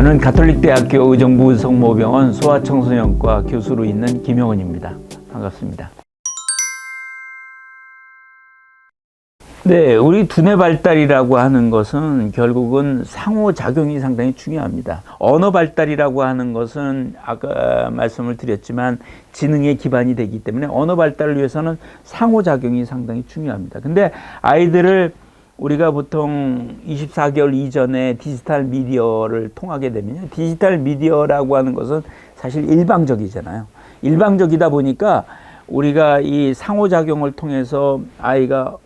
저는 가톨릭대학교 의정부 성모병원 소아청소년과 교수로 있는 김영원입니다. 반갑습니다. 네, 우리 두뇌 발달이라고 하는 것은 결국은 상호작용이 상당히 중요합니다. 언어 발달이라고 하는 것은 아까 말씀을 드렸지만 지능의 기반이 되기 때문에 언어 발달을 위해서는 상호작용이 상당히 중요합니다. 근데 아이들을 우리가 보통 24개월 이전에 디지털 미디어를 통하게 되면요. 디지털 미디어라고 하는 것은 사실 일방적이잖아요. 일방적이다 보니까 우리가 이 상호작용을 통해서 아이가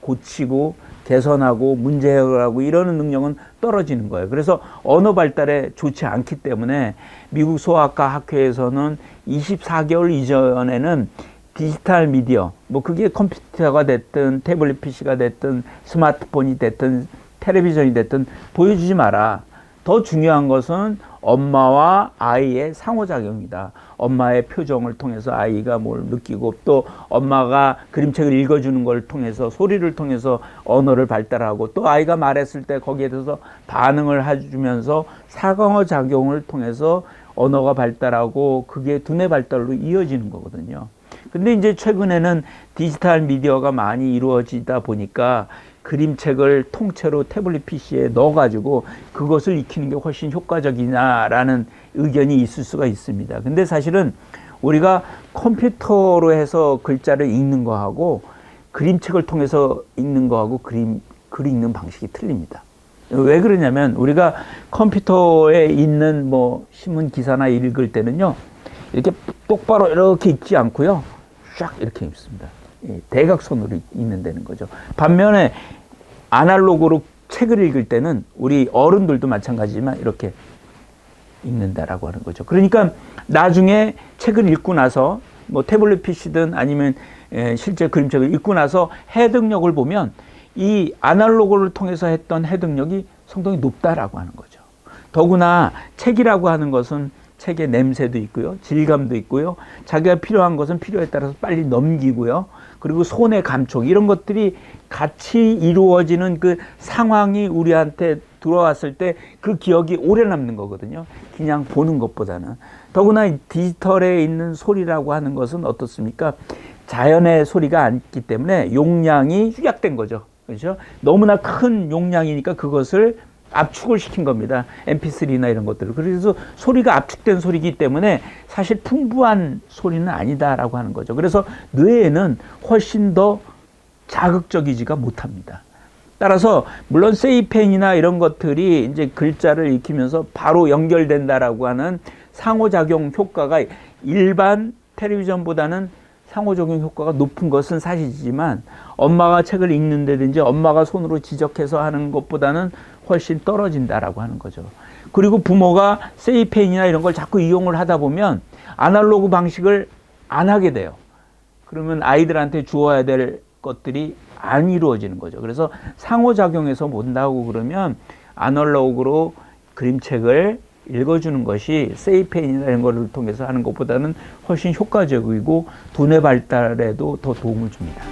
고치고 개선하고 문제 해결하고 이러는 능력은 떨어지는 거예요. 그래서 언어 발달에 좋지 않기 때문에 미국 소아과 학회에서는 24개월 이전에는 디지털 미디어, 뭐 그게 컴퓨터가 됐든 태블릿 PC가 됐든 스마트폰이 됐든 텔레비전이 됐든 보여주지 마라. 더 중요한 것은 엄마와 아이의 상호작용이다. 엄마의 표정을 통해서 아이가 뭘 느끼고 또 엄마가 그림책을 읽어주는 걸 통해서 소리를 통해서 언어를 발달하고 또 아이가 말했을 때 거기에 대해서 반응을 해주면서 상호작용을 통해서 언어가 발달하고 그게 두뇌 발달로 이어지는 거거든요. 근데 이제 최근에는 디지털 미디어가 많이 이루어지다 보니까 그림책을 통째로 태블릿 PC에 넣어가지고 그것을 익히는 게 훨씬 효과적이냐라는 의견이 있을 수가 있습니다. 근데 사실은 우리가 컴퓨터로 해서 글자를 읽는 거하고 그림책을 통해서 읽는 거하고 글 읽는 방식이 틀립니다. 왜 그러냐면 우리가 컴퓨터에 있는 뭐 신문 기사나 읽을 때는요, 이렇게 똑바로 이렇게 읽지 않고요, 쫙 이렇게 읽습니다. 대각선으로 읽는다는 거죠. 반면에 아날로그로 책을 읽을 때는 우리 어른들도 마찬가지지만 이렇게 읽는다라고 하는 거죠. 그러니까 나중에 책을 읽고 나서 뭐 태블릿 PC든 아니면 실제 그림책을 읽고 나서 해득력을 보면 이 아날로그를 통해서 했던 해득력이 상당히 높다라고 하는 거죠. 더구나 책이라고 하는 것은 책의 냄새도 있고요, 질감도 있고요, 자기가 필요한 것은 필요에 따라서 빨리 넘기고요, 그리고 손의 감촉 이런 것들이 같이 이루어지는 그 상황이 우리한테 들어왔을 때 그 기억이 오래 남는 거거든요. 그냥 보는 것보다는. 더구나 디지털에 있는 소리라고 하는 것은 어떻습니까? 자연의 소리가 아니기 때문에 용량이 축약된 거죠. 그렇죠? 너무나 큰 용량이니까 그것을 압축을 시킨 겁니다. MP3나 이런 것들을. 그래서 소리가 압축된 소리이기 때문에 사실 풍부한 소리는 아니다라고 하는 거죠. 그래서 뇌에는 훨씬 더 자극적이지가 못합니다. 따라서 물론 세이펜이나 이런 것들이 이제 글자를 익히면서 바로 연결된다라고 하는 상호작용 효과가 일반 텔레비전보다는 상호작용 효과가 높은 것은 사실이지만 엄마가 책을 읽는다든지 엄마가 손으로 지적해서 하는 것보다는 훨씬 떨어진다라고 하는 거죠. 그리고 부모가 세이펜이나 이런 걸 자꾸 이용을 하다 보면 아날로그 방식을 안 하게 돼요. 그러면 아이들한테 주어야 될 것들이 안 이루어지는 거죠. 그래서 상호작용해서 본다고 그러면 아날로그로 그림책을 읽어주는 것이 세이펜이나 이런 거를 통해서 하는 것보다는 훨씬 효과적이고 두뇌 발달에도 더 도움을 줍니다.